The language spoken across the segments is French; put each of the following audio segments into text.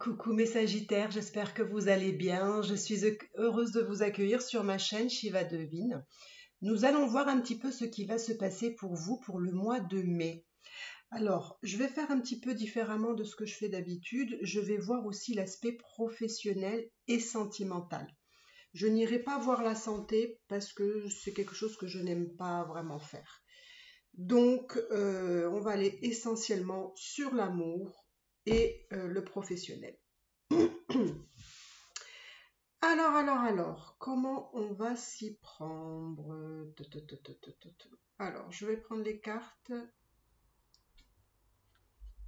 Coucou mes Sagittaires, j'espère que vous allez bien. Je suis heureuse de vous accueillir sur ma chaîne Shiva Devine. Nous allons voir un petit peu ce qui va se passer pour vous pour le mois de mai. Alors, je vais faire un petit peu différemment de ce que je fais d'habitude. Je vais voir aussi l'aspect professionnel et sentimental. Je n'irai pas voir la santé parce que c'est quelque chose que je n'aime pas vraiment faire. Donc, on va aller essentiellement sur l'amour et le professionnel. Alors, comment on va s'y prendre? Alors, je vais prendre les cartes.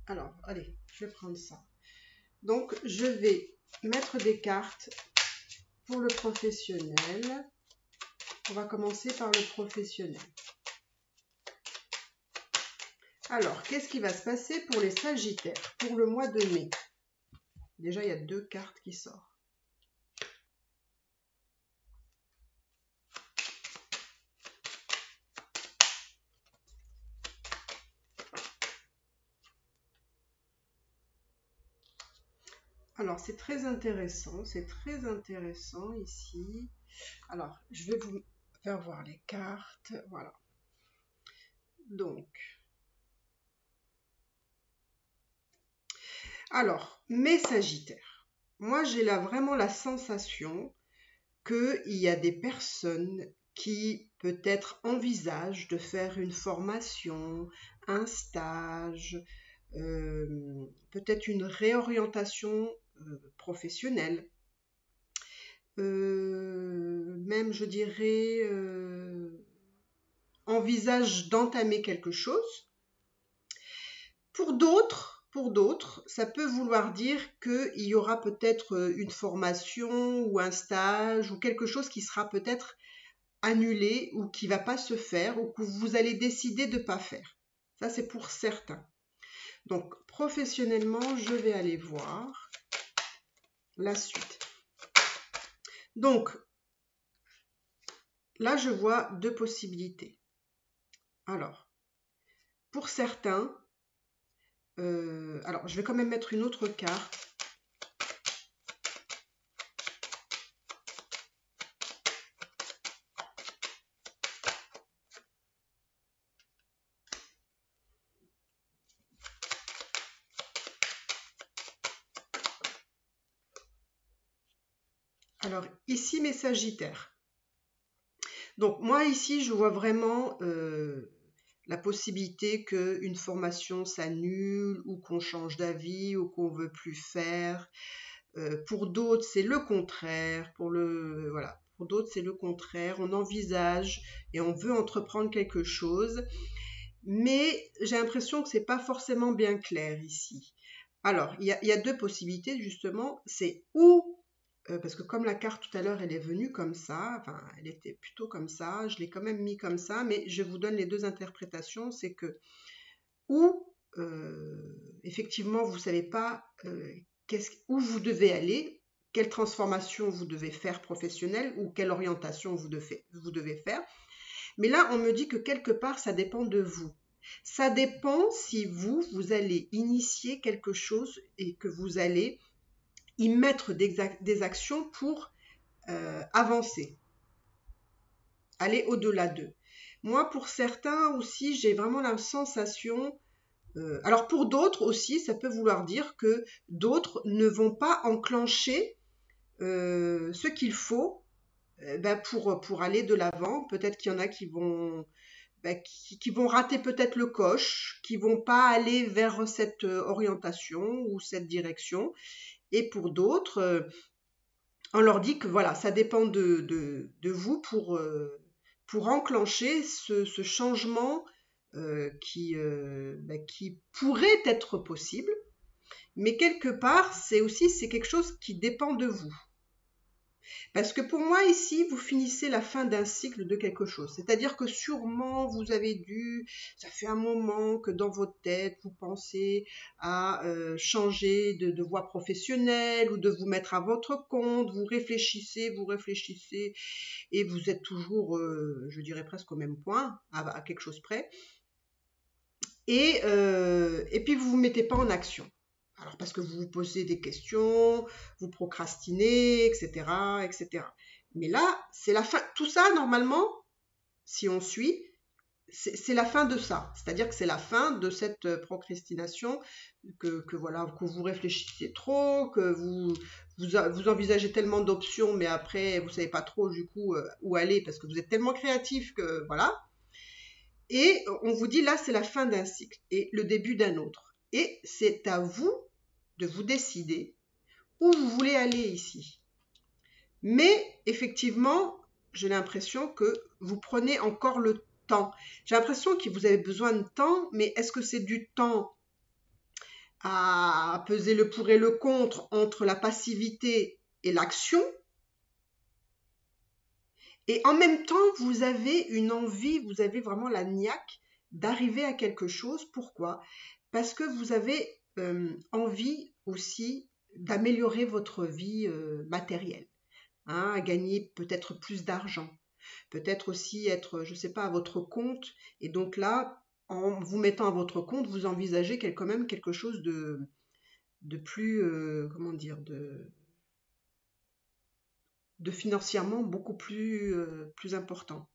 Alors, allez, je vais prendre ça. Donc, je vais mettre des cartes pour le professionnel. On va commencer par le professionnel. Alors, qu'est-ce qui va se passer pour les Sagittaires pour le mois de mai? Déjà, il y a deux cartes qui sortent. Alors, c'est très intéressant ici. Alors, je vais vous faire voir les cartes, voilà. Donc, alors, mes Sagittaires, moi j'ai là vraiment la sensation qu'il y a des personnes qui peut-être envisagent de faire une formation, un stage, peut-être une réorientation professionnelle, même je dirais envisagent d'entamer quelque chose. Pour d'autres, ça peut vouloir dire qu'il y aura peut-être une formation ou un stage ou quelque chose qui sera peut-être annulé ou qui ne va pas se faire ou que vous allez décider de ne pas faire. Ça, c'est pour certains. Donc, professionnellement, je vais aller voir la suite. Donc, là, je vois deux possibilités. Alors, pour certains, alors je vais quand même mettre une autre carte. Alors ici mes Sagittaires. Donc moi ici je vois vraiment la possibilité qu'une formation s'annule ou qu'on change d'avis ou qu'on ne veut plus faire. Pour d'autres c'est le contraire. Pour d'autres c'est le contraire. On envisage et on veut entreprendre quelque chose. Mais j'ai l'impression que ce n'est pas forcément bien clair ici. Alors il y a deux possibilités justement. C'est ou parce que comme la carte tout à l'heure elle est venue comme ça, enfin elle était plutôt comme ça, je l'ai quand même mis comme ça, mais je vous donne les deux interprétations, c'est que ou effectivement vous ne savez pas où vous devez aller, quelle transformation vous devez faire professionnelle ou quelle orientation vous devez faire, mais là on me dit que quelque part ça dépend de vous. Ça dépend si vous allez initier quelque chose et que vous allez y mettre des actions pour avancer, aller au-delà d'eux. Moi, pour certains aussi, j'ai vraiment la sensation, alors pour d'autres aussi, ça peut vouloir dire que d'autres ne vont pas enclencher ce qu'il faut pour aller de l'avant. Peut-être qu'il y en a qui vont rater peut-être le coche, qui vont pas aller vers cette orientation ou cette direction. Et pour d'autres, on leur dit que voilà, ça dépend de vous pour enclencher ce changement qui pourrait être possible. Mais quelque part, c'est quelque chose qui dépend de vous. Parce que pour moi, ici, vous finissez la fin d'un cycle de quelque chose. C'est-à-dire que sûrement, vous avez ça fait un moment que dans votre tête, vous pensez à changer de voie professionnelle ou de vous mettre à votre compte. Vous réfléchissez, et vous êtes toujours, je dirais presque au même point, à quelque chose près. Et puis, vous ne vous mettez pas en action. Alors parce que vous vous posez des questions, vous procrastinez, etc., etc. Mais là, c'est la fin. Tout ça, normalement, si on suit, c'est la fin de ça. C'est-à-dire que c'est la fin de cette procrastination, voilà, que vous réfléchissez trop, que vous envisagez tellement d'options, mais après, vous savez pas trop du coup où aller parce que vous êtes tellement créatif que voilà. Et on vous dit là, c'est la fin d'un cycle et le début d'un autre. Et c'est à vous de vous décider où vous voulez aller ici. Mais effectivement, j'ai l'impression que vous prenez encore le temps. J'ai l'impression que vous avez besoin de temps, mais est-ce que c'est du temps à peser le pour et le contre entre la passivité et l'action? Et en même temps, vous avez une envie, vous avez vraiment la niaque d'arriver à quelque chose. Pourquoi? Parce que vous avez envie aussi d'améliorer votre vie matérielle, hein, à gagner peut-être plus d'argent, peut-être aussi être, je ne sais pas, à votre compte. Et donc là, en vous mettant à votre compte, vous envisagez quand même quelque chose de plus, comment dire, de financièrement beaucoup plus important.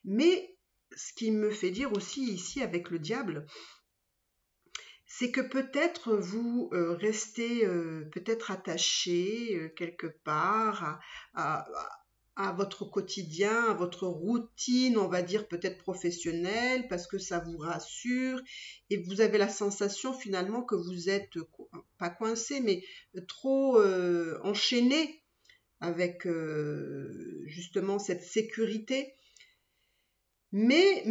Mais ce qui me fait dire aussi ici avec le diable, c'est que peut-être vous restez peut-être attaché quelque part à votre quotidien, à votre routine, on va dire peut-être professionnelle, parce que ça vous rassure et vous avez la sensation finalement que vous êtes pas coincé, mais trop enchaîné avec justement cette sécurité. Mais,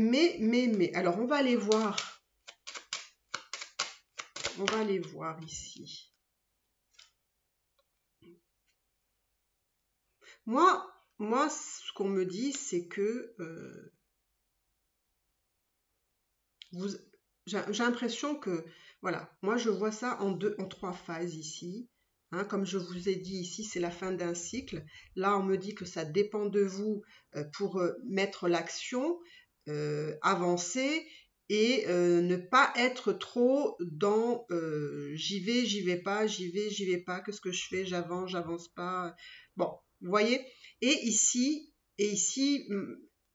alors on va aller voir. On va aller voir ici. Moi, ce qu'on me dit, c'est que j'ai l'impression que, voilà, moi je vois ça en trois phases ici. Hein, comme je vous ai dit ici, c'est la fin d'un cycle. Là, on me dit que ça dépend de vous pour mettre l'action, avancer et ne pas être trop dans j'y vais pas, j'y vais pas, qu'est-ce que je fais, j'avance pas. Bon, vous voyez. Et ici,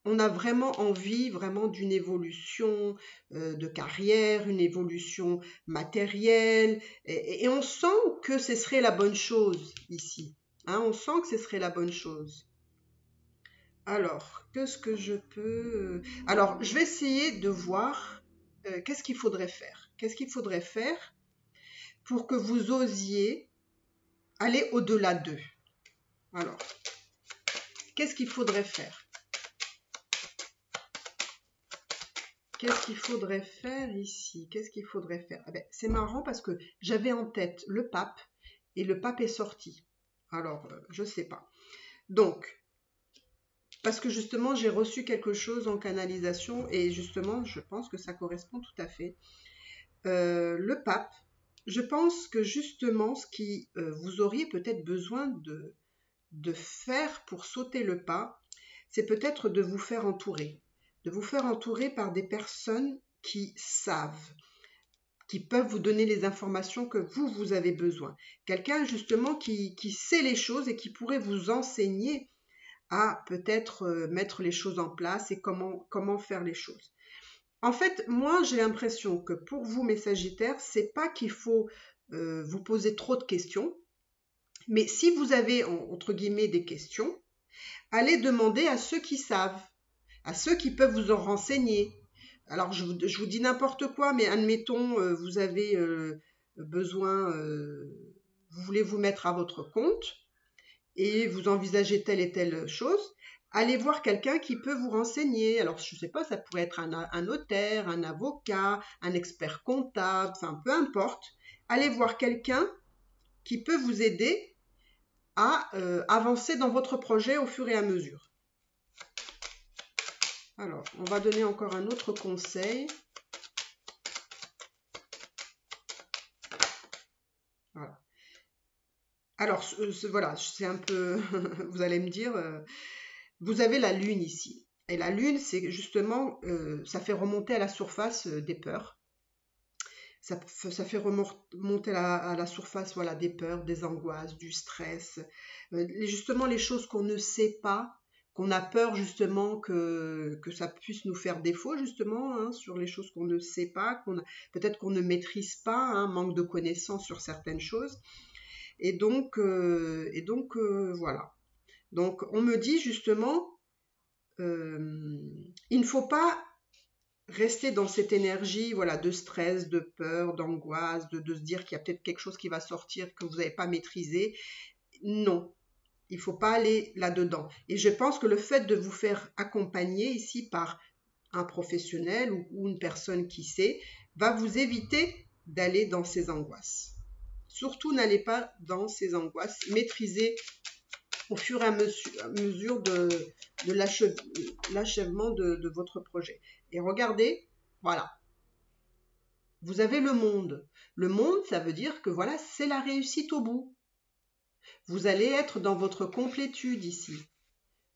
on a vraiment envie vraiment d'une évolution de carrière, une évolution matérielle, et on sent que ce serait la bonne chose ici. Hein, on sent que ce serait la bonne chose. Alors, qu'est-ce que je peux... Alors, je vais essayer de voir qu'est-ce qu'il faudrait faire. Qu'est-ce qu'il faudrait faire pour que vous osiez aller au-delà d'eux. Alors, qu'est-ce qu'il faudrait faire? Qu'est-ce qu'il faudrait faire ici? Qu'est-ce qu'il faudrait faire? Ah ben, c'est marrant parce que j'avais en tête le pape et le pape est sorti. Alors, je ne sais pas. Donc, parce que justement, j'ai reçu quelque chose en canalisation et justement, je pense que ça correspond tout à fait. Le pape, je pense que justement, ce qui vous auriez peut-être besoin de faire pour sauter le pas, c'est peut-être de vous faire entourer. De vous faire entourer par des personnes qui savent, qui peuvent vous donner les informations que vous avez besoin. Quelqu'un justement qui sait les choses et qui pourrait vous enseigner à peut-être mettre les choses en place et comment faire les choses. En fait, moi, j'ai l'impression que pour vous, mes Sagittaires, c'est pas qu'il faut vous poser trop de questions, mais si vous avez, entre guillemets, des questions, allez demander à ceux qui savent, à ceux qui peuvent vous en renseigner. Alors, je vous dis n'importe quoi, mais admettons, vous avez besoin, vous voulez vous mettre à votre compte et vous envisagez telle et telle chose, allez voir quelqu'un qui peut vous renseigner. Alors, je ne sais pas, ça pourrait être un notaire, un avocat, un expert comptable, enfin, peu importe. Allez voir quelqu'un qui peut vous aider à avancer dans votre projet au fur et à mesure. Alors, on va donner encore un autre conseil. Voilà. Alors, voilà, c'est un peu... vous allez me dire, vous avez la lune ici. Et la lune, c'est justement, ça fait remonter à la surface des peurs. ça fait remonter à la surface, voilà, des peurs, des angoisses, du stress, justement les choses qu'on ne sait pas, qu'on a peur justement que ça puisse nous faire défaut justement, hein, sur les choses qu'on ne sait pas, peut-être qu'on ne maîtrise pas, hein, manque de connaissances sur certaines choses. Et donc voilà. Donc on me dit justement, il ne faut pas rester dans cette énergie, voilà, de stress, de peur, d'angoisse, de se dire qu'il y a peut-être quelque chose qui va sortir que vous n'avez pas maîtrisé. Non, il ne faut pas aller là-dedans. Et je pense que le fait de vous faire accompagner ici par un professionnel ou une personne qui sait, va vous éviter d'aller dans ces angoisses. Surtout, n'allez pas dans ces angoisses. Maîtrisez au fur et à mesure de l'achèvement de votre projet. Et regardez, voilà, vous avez le monde. Le monde, ça veut dire que voilà, c'est la réussite au bout. Vous allez être dans votre complétude ici.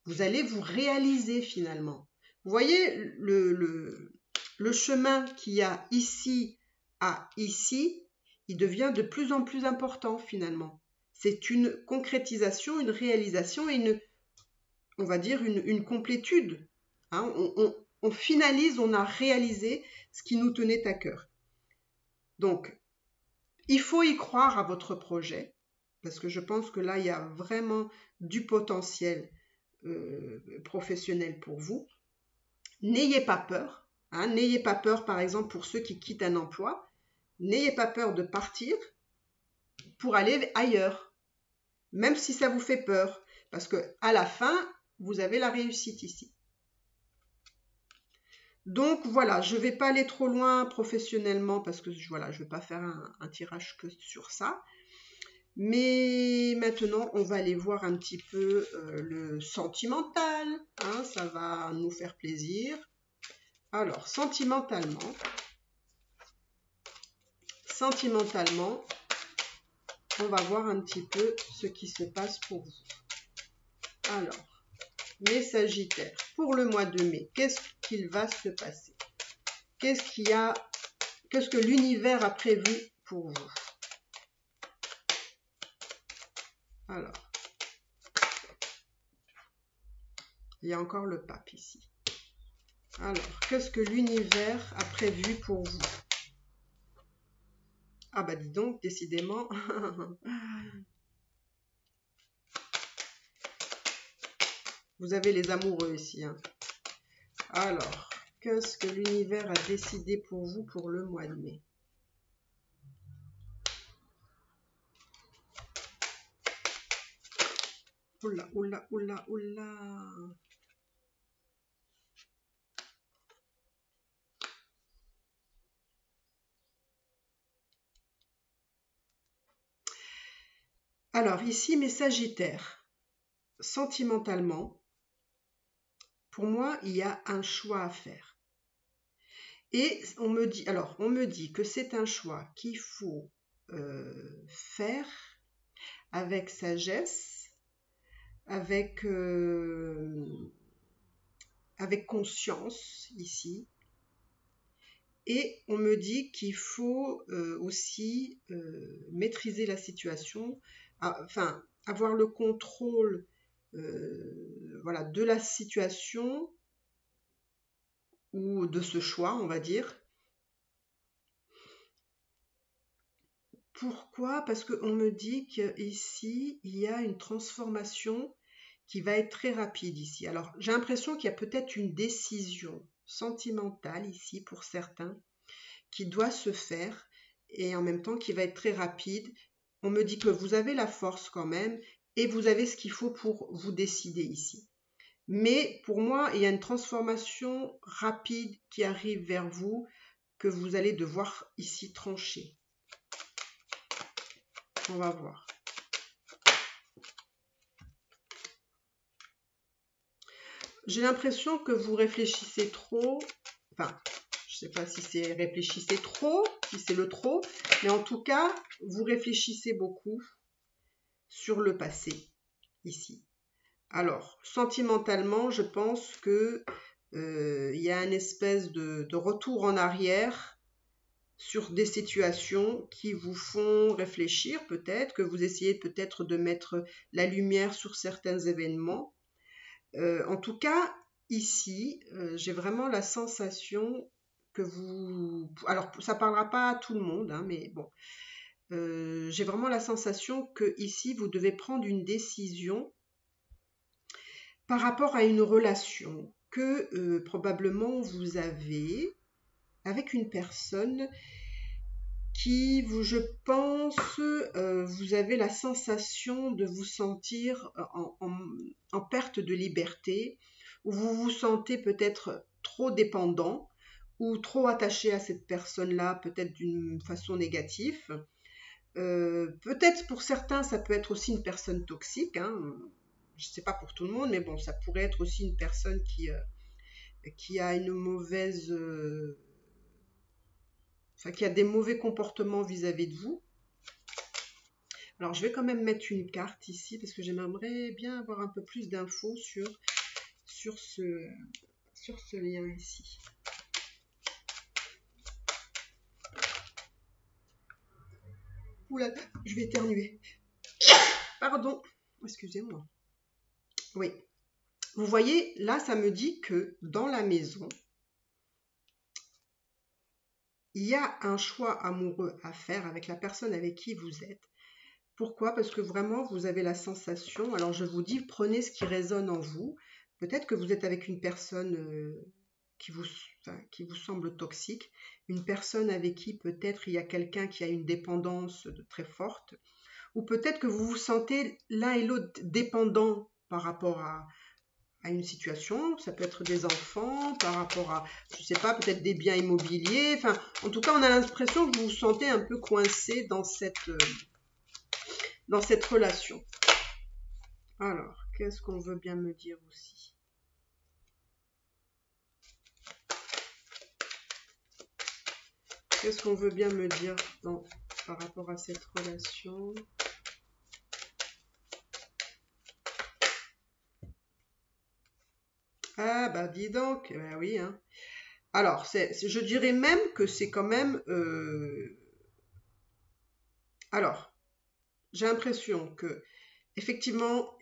Vous allez vous réaliser finalement. Vous voyez le chemin qu'il y a ici à ici, il devient de plus en plus important finalement. C'est une concrétisation, une réalisation et on va dire une complétude. Hein, on finalise, on a réalisé ce qui nous tenait à cœur. Donc, il faut y croire à votre projet, parce que je pense que là, il y a vraiment du potentiel professionnel pour vous. N'ayez pas peur. Hein, n'ayez pas peur, par exemple, pour ceux qui quittent un emploi. N'ayez pas peur de partir pour aller ailleurs, même si ça vous fait peur, parce qu'à la fin, vous avez la réussite ici. Donc voilà, je ne vais pas aller trop loin professionnellement parce que voilà, je ne vais pas faire un tirage que sur ça. Mais maintenant, on va aller voir un petit peu le sentimental. Hein, ça va nous faire plaisir. Alors, sentimentalement, on va voir un petit peu ce qui se passe pour vous. Alors, mes Sagittaires, pour le mois de mai, qu'est-ce qu'il va se passer? Qu'est-ce que l'univers a prévu pour vous? Alors, il y a encore le pape ici. Alors, qu'est-ce que l'univers a prévu pour vous? Ah bah dis donc, décidément. Vous avez les amoureux ici. Hein. Alors, qu'est-ce que l'univers a décidé pour vous pour le mois de mai? Oula, oula, oula, oula. Alors, ici, mes Sagittaires, sentimentalement, pour moi, il y a un choix à faire. Et on me dit que c'est un choix qu'il faut faire avec sagesse, avec conscience ici. Et on me dit qu'il faut aussi maîtriser la situation, enfin avoir le contrôle voilà, de la situation ou de ce choix, on va dire. Pourquoi? Parce qu'on me dit qu'ici, il y a une transformation qui va être très rapide ici. Alors, j'ai l'impression qu'il y a peut-être une décision sentimentale ici pour certains qui doit se faire et en même temps qui va être très rapide. On me dit que vous avez la force quand même et vous avez ce qu'il faut pour vous décider ici. Mais pour moi, il y a une transformation rapide qui arrive vers vous que vous allez devoir ici trancher. On va voir. J'ai l'impression que vous réfléchissez trop. Enfin, je ne sais pas si c'est réfléchissez trop, si c'est le trop. Mais en tout cas, vous réfléchissez beaucoup sur le passé, ici. Alors, sentimentalement, je pense que y a une espèce de retour en arrière sur des situations qui vous font réfléchir peut-être, que vous essayez peut-être de mettre la lumière sur certains événements. En tout cas, ici, j'ai vraiment la sensation que vous... Alors, ça ne parlera pas à tout le monde, hein, mais bon. J'ai vraiment la sensation que ici, vous devez prendre une décision par rapport à une relation que probablement vous avez avec une personne qui, je pense, vous avez la sensation de vous sentir en perte de liberté, ou vous vous sentez peut-être trop dépendant ou trop attaché à cette personne-là, peut-être d'une façon négative. Peut-être pour certains, ça peut être aussi une personne toxique, hein. Je ne sais pas pour tout le monde, mais bon, ça pourrait être aussi une personne qui a une mauvaise... Enfin, qui a des mauvais comportements vis-à-vis de vous. Alors, je vais quand même mettre une carte ici parce que j'aimerais bien avoir un peu plus d'infos sur ce lien ici. Oula, je vais éternuer. Pardon, excusez-moi. Oui, vous voyez, là, ça me dit que dans la maison, il y a un choix amoureux à faire avec la personne avec qui vous êtes. Pourquoi? Parce que vraiment, vous avez la sensation, alors je vous dis, prenez ce qui résonne en vous. Peut-être que vous êtes avec une personne qui vous semble toxique, une personne avec qui peut-être il y a quelqu'un qui a une dépendance très forte, ou peut-être que vous vous sentez l'un et l'autre dépendant par rapport à une situation, ça peut être des enfants, par rapport à, je sais pas, peut-être des biens immobiliers, enfin, en tout cas, on a l'impression que vous vous sentez un peu coincé dans cette relation. Alors, qu'est-ce qu'on veut bien me dire aussi? Qu'est-ce qu'on veut bien me dire par rapport à cette relation? Ah, bah dis donc, bah oui, hein. Alors, je dirais même que c'est quand même... Alors, j'ai l'impression que, effectivement,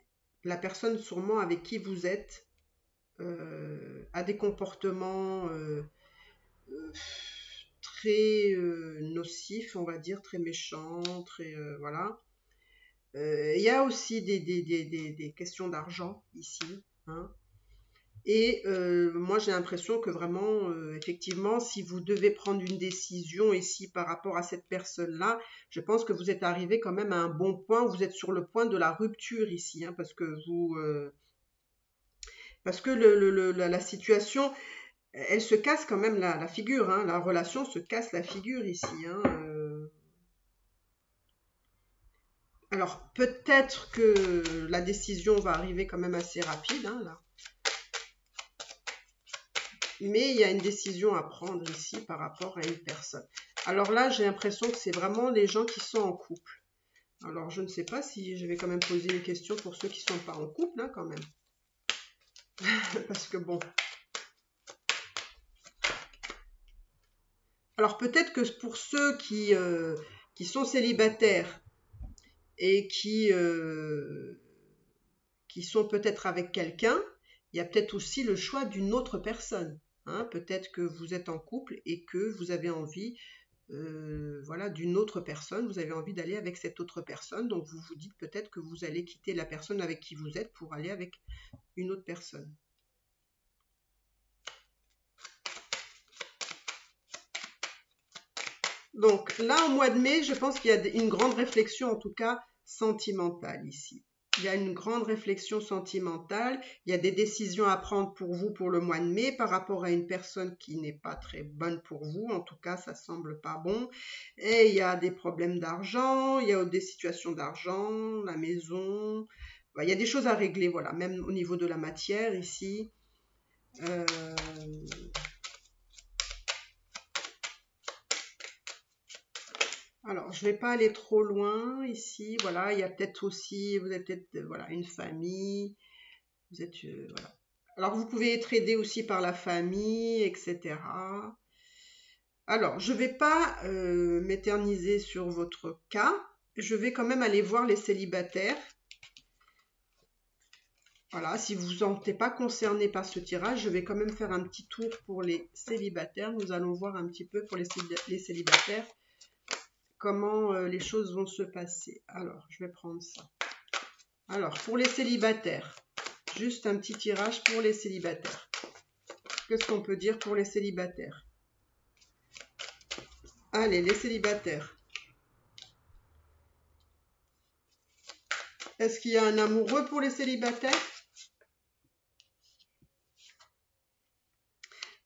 la personne sûrement avec qui vous êtes a des comportements très nocifs, on va dire, très méchants, très... voilà. Il y a aussi des questions d'argent ici, hein. Et moi, j'ai l'impression que vraiment, effectivement, si vous devez prendre une décision ici par rapport à cette personne-là, je pense que vous êtes arrivé quand même à un bon point, vous êtes sur le point de la rupture ici, hein, parce que la situation, elle se casse quand même la figure, hein, la relation se casse la figure ici, hein. Alors, peut-être que la décision va arriver quand même assez rapide, hein, là. Mais il y a une décision à prendre ici par rapport à une personne. Alors là, j'ai l'impression que c'est vraiment les gens qui sont en couple. Alors, je ne sais pas si je vais quand même poser une question pour ceux qui ne sont pas en couple, hein, quand même. Parce que bon. Alors, peut-être que pour ceux qui sont célibataires et qui sont peut-être avec quelqu'un, il y a peut-être aussi le choix d'une autre personne. Hein. Peut-être que vous êtes en couple et que vous avez envie voilà, d'une autre personne, vous avez envie d'aller avec cette autre personne, donc vous vous dites peut-être que vous allez quitter la personne avec qui vous êtes pour aller avec une autre personne. Donc là, au mois de mai, je pense qu'il y a une grande réflexion, en tout cas sentimentale ici. Il y a une grande réflexion sentimentale, il y a des décisions à prendre pour vous pour le mois de mai par rapport à une personne qui n'est pas très bonne pour vous, en tout cas ça semble pas bon. Et il y a des problèmes d'argent, il y a des situations d'argent, la maison, il y a des choses à régler, voilà, même au niveau de la matière ici. Alors, je ne vais pas aller trop loin ici. Voilà, il y a peut-être aussi, vous avez peut-être voilà, une famille. Vous êtes, voilà. Alors, vous pouvez être aidé aussi par la famille, etc. Alors, je ne vais pas m'éterniser sur votre cas. Je vais quand même aller voir les célibataires. Voilà, si vous ne vous sentez pas concerné par ce tirage, je vais quand même faire un petit tour pour les célibataires. Nous allons voir un petit peu pour les célibataires comment les choses vont se passer. Alors, je vais prendre ça. Alors, pour les célibataires, juste un petit tirage pour les célibataires. Qu'est-ce qu'on peut dire pour les célibataires? Allez, les célibataires. Est-ce qu'il y a un amoureux pour les célibataires?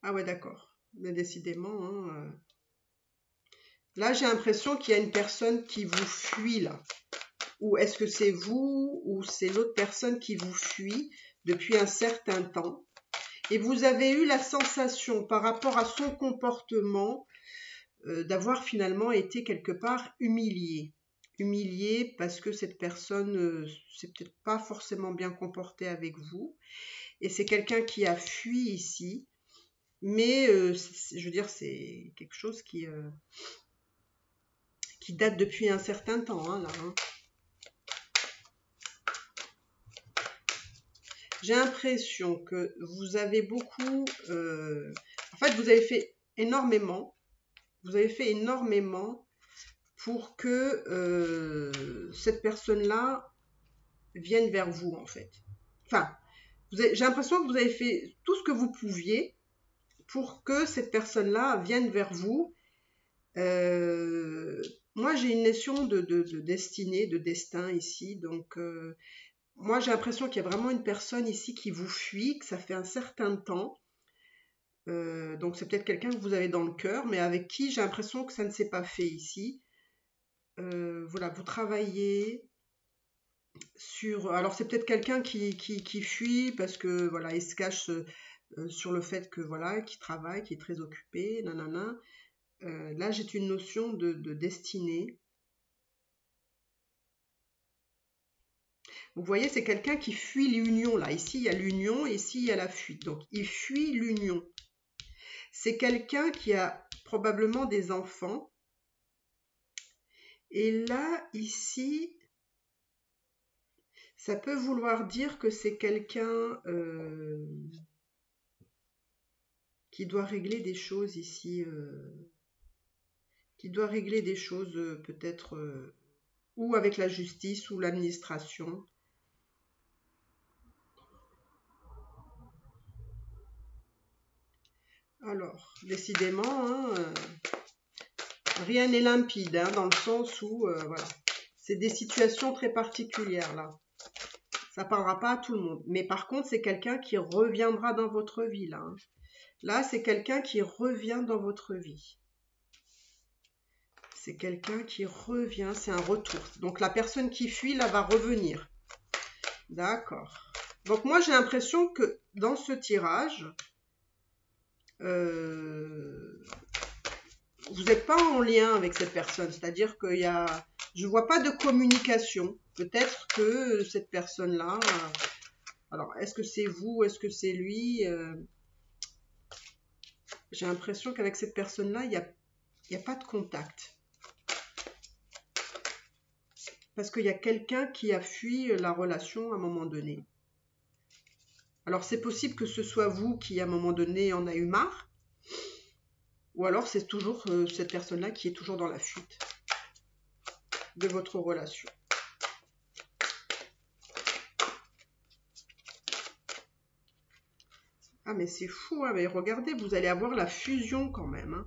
Ah ouais, d'accord. Mais décidément, hein, là, j'ai l'impression qu'il y a une personne qui vous fuit, là. Ou est-ce que c'est vous ou c'est l'autre personne qui vous fuit depuis un certain temps? Et vous avez eu la sensation, par rapport à son comportement, d'avoir finalement été quelque part humilié. Humilié parce que cette personne s'est peut-être pas forcément bien comportée avec vous. Et c'est quelqu'un qui a fui ici. Mais je veux dire, c'est quelque chose qui date depuis un certain temps, hein, là. Hein. J'ai l'impression que vous avez beaucoup... en fait, vous avez fait énormément. Vous avez fait énormément pour que cette personne-là vienne vers vous, en fait. Enfin, j'ai l'impression que vous avez fait tout ce que vous pouviez pour que cette personne-là vienne vers vous. Moi, j'ai une notion de destinée, de destin ici. Donc, moi, j'ai l'impression qu'il y a vraiment une personne ici qui vous fuit, que ça fait un certain temps. Donc, c'est peut-être quelqu'un que vous avez dans le cœur, mais avec qui j'ai l'impression que ça ne s'est pas fait ici. Voilà, vous travaillez sur... Alors, c'est peut-être quelqu'un qui fuit parce que, voilà, il se cache sur le fait que, voilà, qu'il travaille, qu'il est très occupé, nanana. Là, j'ai une notion de destinée. Vous voyez, c'est quelqu'un qui fuit l'union, là. Ici, il y a l'union, ici, il y a la fuite. Donc, il fuit l'union. C'est quelqu'un qui a probablement des enfants. Et là, ici, ça peut vouloir dire que c'est quelqu'un qui doit régler des choses ici. Qui doit régler des choses peut-être ou avec la justice ou l'administration. Alors, décidément, hein, rien n'est limpide, hein, dans le sens où, voilà, c'est des situations très particulières, là. Ça ne parlera pas à tout le monde. Mais par contre, c'est quelqu'un qui reviendra dans votre vie, là. Hein. Là, c'est quelqu'un qui revient dans votre vie. C'est quelqu'un qui revient, c'est un retour. Donc, la personne qui fuit, là, va revenir. D'accord. Donc, moi, j'ai l'impression que dans ce tirage, vous n'êtes pas en lien avec cette personne. C'est-à-dire qu'il y a... Je ne vois pas de communication. Peut-être que cette personne-là... alors, est-ce que c'est vous? Est-ce que c'est lui? J'ai l'impression qu'avec cette personne-là, il n'y a pas de contact. Parce qu'il y a quelqu'un qui a fui la relation à un moment donné. Alors, c'est possible que ce soit vous qui, à un moment donné, en a eu marre. Ou alors, c'est toujours cette personne-là qui est toujours dans la fuite de votre relation. Ah, mais c'est fou, hein, mais regardez, vous allez avoir la fusion quand même. Hein.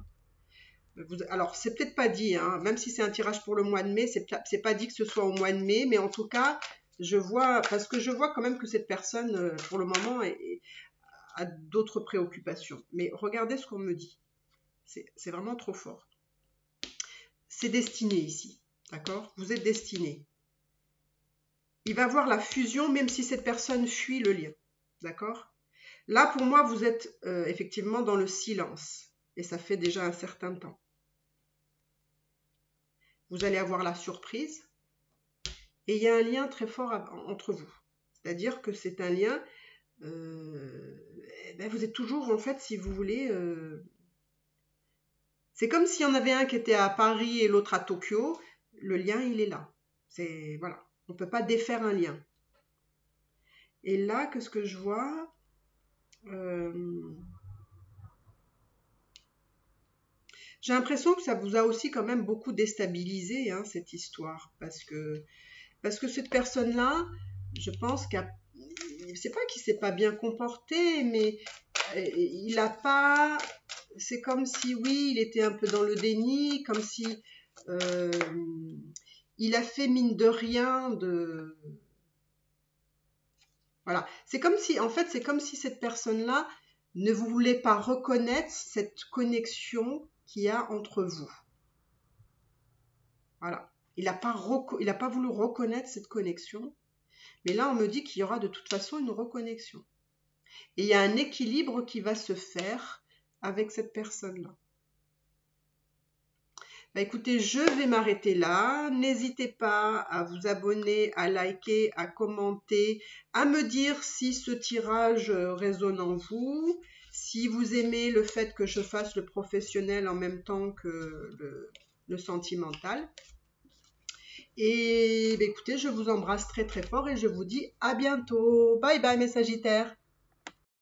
Alors, c'est peut-être pas dit, hein, même si c'est un tirage pour le mois de mai, c'est pas dit que ce soit au mois de mai, mais en tout cas, je vois, parce que je vois quand même que cette personne, pour le moment, a d'autres préoccupations. Mais regardez ce qu'on me dit. C'est vraiment trop fort. C'est destiné ici, d'accord? Vous êtes destiné. Il va voir la fusion, même si cette personne fuit le lien, d'accord? Là, pour moi, vous êtes effectivement dans le silence, et ça fait déjà un certain temps. Vous allez avoir la surprise, et il y a un lien très fort entre vous. C'est-à-dire que c'est un lien, ben vous êtes toujours, en fait, si vous voulez, C'est comme s'il y en avait un qui était à Paris et l'autre à Tokyo. Le lien, il est là. Voilà. On ne peut pas défaire un lien. Et là, qu'est-ce que je vois? J'ai l'impression que ça vous a aussi quand même beaucoup déstabilisé, hein, cette histoire. Parce que cette personne-là, je pense c'est pas qu'il s'est pas bien comporté, mais il a pas... C'est comme si, oui, il était un peu dans le déni, comme si il a fait mine de rien de... Voilà. C'est comme si, en fait, c'est comme si cette personne-là ne voulait pas reconnaître cette connexion qu'il y a entre vous. Voilà. Il n'a pas voulu reconnaître cette connexion. Mais là, on me dit qu'il y aura de toute façon une reconnexion. Et il y a un équilibre qui va se faire avec cette personne-là. Bah écoutez, je vais m'arrêter là. N'hésitez pas à vous abonner, à liker, à commenter, à me dire si ce tirage résonne en vous, si vous aimez le fait que je fasse le professionnel en même temps que le sentimental. Et bah écoutez, je vous embrasse très très fort et je vous dis à bientôt. Bye bye mes Sagittaires.